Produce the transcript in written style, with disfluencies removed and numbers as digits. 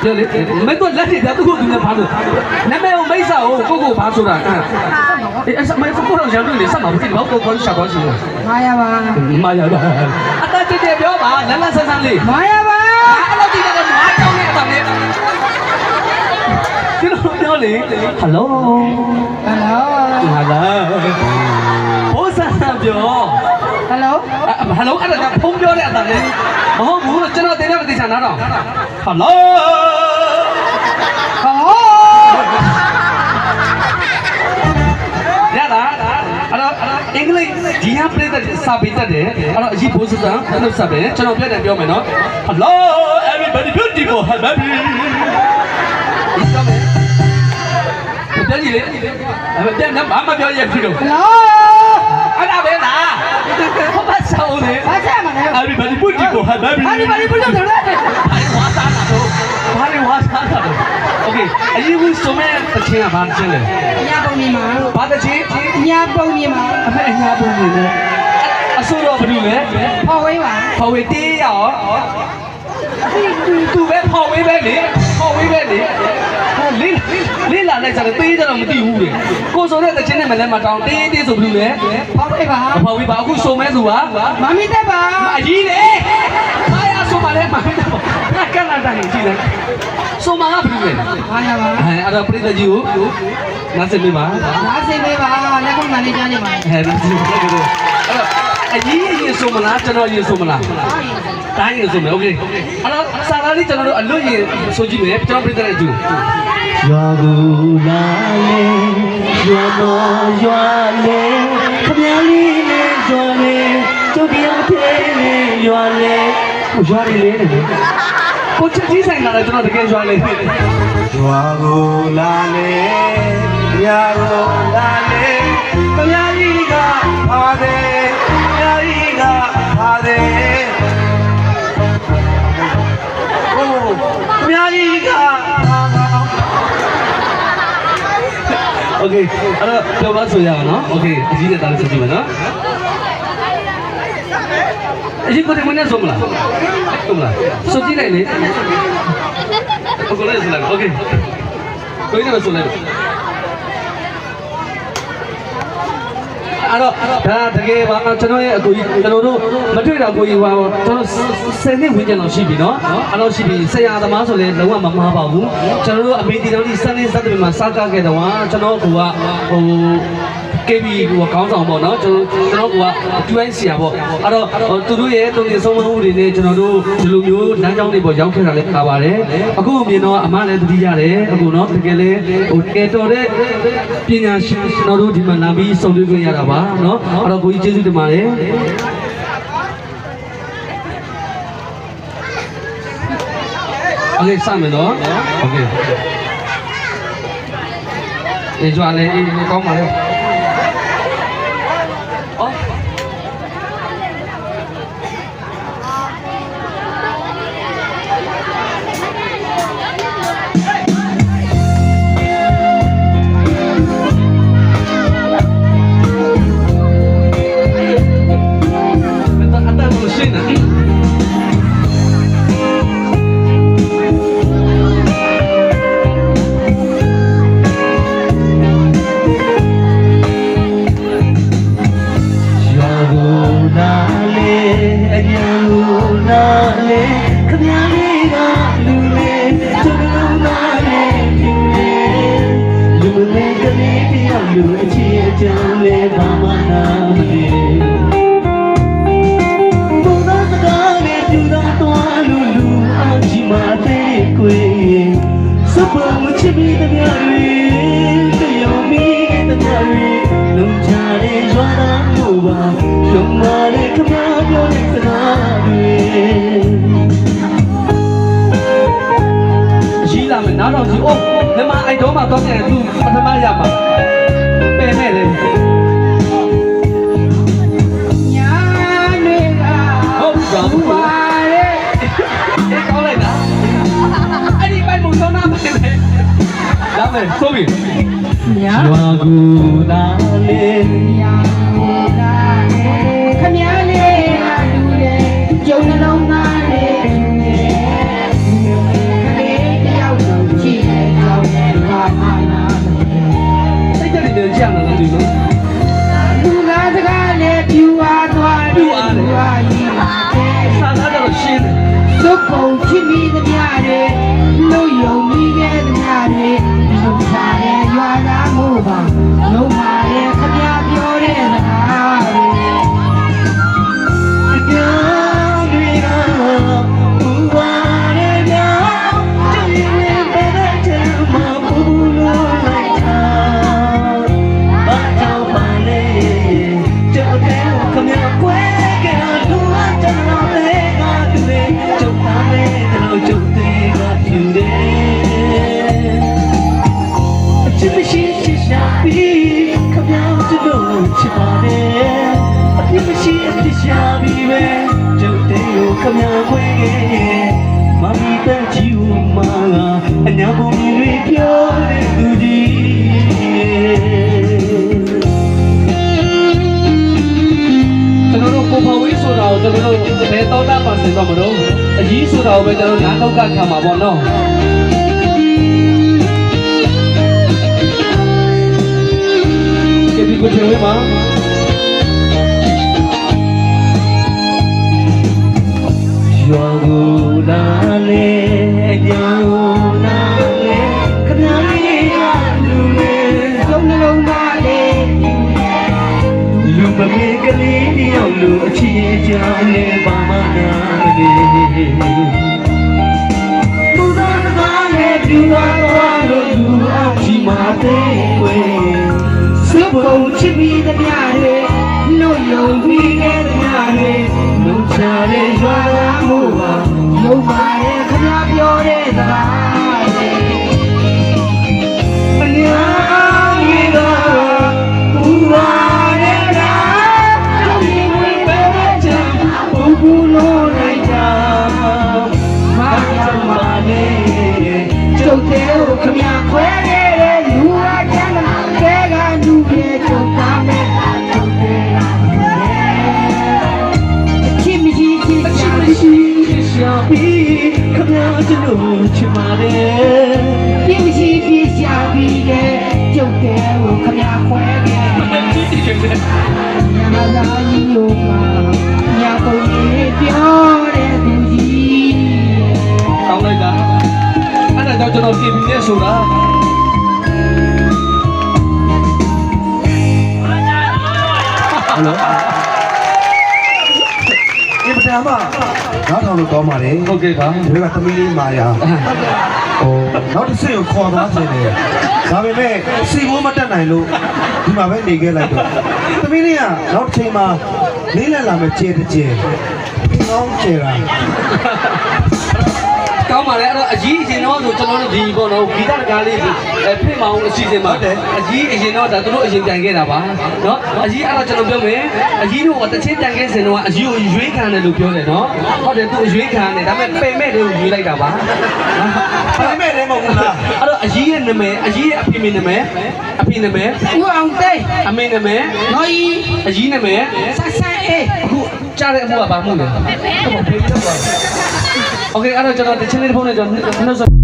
ပြောလေမင်းတို့လက်တွေသူ့ကိုသူနဲ့ဘာလို့နာမည်ကိုမိတ်ဆောကိုကိုဘာဆိုတာအဲ့မင်းကိုတော့ရန်တွေ့နေစမှာမသိဘူးကိုရှာသွားရှိတယ်မာယာပါအတတည်းပြောပါလန်းလန်းဆန်းဆန်းလေးမာယာပါအဲ့လိုကြည့်တယ်ငါကြောင်းနေတော့လေဒီလိုပြောလေဟယ်လိုဟယ်လိုဟာလားဘိုးဆန်ပြောဟယ်လိုအဲ့ဒါကဖုန်းပြောတဲ့အတန်လေမဟုတ်ဘူးလို့ကျွန်တော်တင်တဲ့မသိချင်တာတော့ဟယ်လိုရတာအဲ့တော့အင်္ဂလိပ်ဒီဟာပြတဲ့စာပေတတ်တယ်အဲ့တော့အကြီးဘိုးစံလို့စာပေကျွန်တော်ပြတဲ့ပြောမယ်နော် Hello everybody beautiful happy ပြောကြည့်လေပြန်ဘာမှပြောရပြီတော့ Hello အဲ့ဒါပဲလားဘာသာဆောင်းနေဘာဆက်မလဲ everybody beautiful happy everybody beautiful တယ်ဝါသားတာတော့ဝါသားတာတော့ Okay အရင်ကဆိုမဲ့တချင်းကဘာတချင်းလဲညာပုံနေမှာဘာတချင်းညာပုံနေမှာအမေညာပုံနေလဲအစိုးရဘာလို့လဲဖော်ဝေးပါဖော်ဝေးတေးရောသူပဲဖော်ဝေးပဲလေဖော်ဝေးပဲလေလေးလာလိုက်ကြတယ်တေးကြတော့မသိဘူးလေကိုဆိုတဲ့တချင်းနဲ့မလဲမတောင်းတေးတေးဆိုဘူးလေဖော်ဝေးပါဖော်ဝေးပါအခုဆိုမဲ့သူကမမီတက်ပါအကြီးလေအားရဆိုမှလည်းမမီတက်ပါကနဒါနေကြည့်လေဆိုမှကဘူးလေမာယာပါအဲ့တော့ပြိတ္တကြီးကိုနားစင်ပေးပါနားစင်ပေးပါလက်ခုမလေးကြားနေပါနားစင်ပေးပါအဲ့တော့အကြီးရင်ဆိုမလားကျွန်တော်ရင်ဆိုမလားတိုင်းရင်ဆိုမယ်โอเคအဲ့တော့စာသားလေးကျွန်တော်တို့အလွတ်ရင်ဆိုကြည့်မယ်ကျွန်တော်ပြိတ္တရဲ့အကျိုးရွာကူလာလေရွာတော်ရွာလေခမလေးနဲ့ရွာလေကျုပ်တရားသေးလေးရွာလေရွာလေးလေကိုချစ်ကြီးဆိုင်လာတယ်ကျွန်တော်တကယ်ရွာလေးရွာကူလာလေရွာကူလာလေခမလေးကပါတယ်ခမလေးကပါတယ်โอ้ခမလေးကโอเคအဲ့တော့ပြောပါဆိုရအောင်နော်โอเคအကြီးနဲ့တားလို့ဆိုကြည့်မယ်နော်အကြီးကိုယ်ဝင်နေဆုံးမလားဆုံးမလားဆိုကြည့်လိုက်လေဟုတ်ကဲ့ဆိုလိုက်โอเคကိုင်းနေဆိုလိုက်အဲ့တော့ဒါတကယ်ပါကျွန်တော်ရဲ့အကူကြီးကျွန်တော်တို့မတွေ့တော့ကိုကြီးဟောကျွန်တော်10နှစ်ဝန်းကျင်လောက်ရှိပြီနော်အဲ့တော့ရှိပြီဆရာသမားဆိုလည်းလုံးဝမမှားပါဘူးကျွန်တော်တို့အမေတီတော်ကြီးစနေစတဲ့မှာစားကြခဲ့တော့ကျွန်တော်ကဟိုKB ကိုခေါင်းဆောင်ပေါ့နော်ကျွန်တော်ကတွဲဆရာပေါ့အဲ့တော့သူတို့ရဲ့တုံ့ပြန်ဆုံးမမှုတွေနဲ့ကျွန်တော်တို့ဒီလိုမျိုးလမ်းကြောင်းတွေပေါ်ရောက်ခဲ့တာလည်းပါပါတယ်အခုအမြင်တော့အမလည်းသတိရတယ်အခုနော်တကယ်လည်းဟိုကဲတော်တဲ့ပညာရှင်ကျွန်တော်တို့ဒီမှာလာပြီးဆုံတွေ့ခွင့်ရတာပါနော်အဲ့တော့ကိုကြီးကျေးဇူးတင်ပါတယ်โอเคစမယ်နော်โอเคဒီကြွားလေးကောင်းပါလေနားတော့ကြီးအိုးမြမအိုက်တော့မှတော့ပြန်သူပထမရမှာပယ်မဲ့တယ်ညာတွေကဟုတ်ပါဘူးပါလေအေးကောင်းလိုက်တာအဲ့ဒီပိုက်မုံသောနာမတင်ပဲဒါမဲ့ဆိုပြီညာရွာကူလာလေညာကူလာလေခမရလေးကလူလေကျုံနှလုံးသားလေးခလေး စ်မိသမျှတွေလို့ယုံမိခဲ့သမျှတွေလုံပါရဲ့ရွာသားမို့ပါလုံပါရဲ့ခမပြောတဲ့စကားတွေ ခမခွေမမီတန်ချီဝမာအညာပုံမြင်တွေပြောတဲ့သူကြီးကျွန်တော်တို့ကိုဖဝေးဆိုတာကိုကျွန်တော်တို့ဘယ်တော့တာပါစင်တော့မလို့အကြီးဆိုတာကိုပဲကျွန်တော်နားထောက်ကခံမှာပေါ့နော်ဒီကိုချင်ဝေးမှာရွာကိုလာလေကြောင်လာလေခဏလေးရလူလေးလုံးနှလုံးသားလေး လူမမေကလေးတယောက်လူအချစ်အချမ်းလေးပါမနာလေဘူသာသာနဲ့ပြူသွားလို့လူအောင်ဒီမှာသေးွယ်စွပုံချစ်မိသမျှတွေလို့ယုံမိခဲ့သမျှတွေလုံချတဲ့ရွာသားမို့ပါလုံပါရဲ့ခမပြောတဲ့စကားတွေ မညာရီတော့ဘူပါရဲ့လားတို့မြင်ဝင်ပဲချမ်းဘူဘူလို့လိုက်တာမချမ်းပါလေကျုပ်တဲ့ကိုခမခွဲခဲ့တဲ့လူအချမ်းသာတဲကလူပြေကျုပ်သားမဲ့ကျုပ်တဲ့ချစ်မရှိချစ်ချစ်မရှိ ရှာပြီးခမကျွန်တော်ချစ်ပါတယ် ပြင်းမရှိပြင်းရှာပြီးတဲ့ကျုပ်တဲ့ကိုခမခွဲခဲ့ညာသာကြီးယုံမှာညာပုံကြီးပြောတဲ့သူကြီး ကောင်းလိုက်တာအဲ့ဒါကြောင့်ကျွန်တော်ပြင်ပြီးနေဆိုတာ ဟယ်လိုဒီပဒံမနားထောင်လို့ကောင်းပါလေ ဟုတ်ကဲ့ပါ ဒီကသမီးလေးမာယာဟိုနောက်တစ်ဆင့်ကိုခေါ်သွားခြင်းတယ်ဒါပေမဲ့စီမိုးမတက်နိုင်လို့ဒီမှာပဲနေခဲ့လိုက်တော့သမီးလေးကနောက်တစ်ချိန်မှာလေးလက်လာမဲ့ကျဲတစ်ကျဲကောင်းကျဲတာ ကောင်းပါလေအဲ့တော့အကြီးအရင်တော့ဆိုကျွန်တော်တို့ဒီပေါ့နော်ဂီတကားလေးဖိမအောင်အစီအစဉ်ပါအကြီးအရင်တော့ဒါတို့အရင်ပြန်ခဲ့တာပါနော်အကြီးအဲ့တော့ကျွန်တော်ပြောမယ်အကြီးတို့ကတချင်းပြန်ခဲ့စင်တော့အကြီးကိုရွေးခံတယ်လို့ပြောတယ်နော်ဟုတ်တယ်သူရွေးခံတယ်ဒါပေမဲ့ပေမဲ့တွေကိုရွေးလိုက်တာပါ ဒါပေမဲ့လည်းမဟုတ်ဘူးလား အဲ့တော့အကြီးရဲ့နာမည်အကြီးရဲ့အဖေနာမည်အဖေနာမည် ဦးအောင်သိန်း အမေနာမည် နော်ကြီး အကြီးနာမည် ဆက်ဆက်အေး အခုကြားတဲ့အမှုကဘာမှုလဲဟုတ်ပါဖေးတော့ပါโอเคအဲ့တော့ကျွန်တော်တချင်းလေးတစ်ဖုန်းနဲ့ကျွန်တော်နှုတ်ဆက်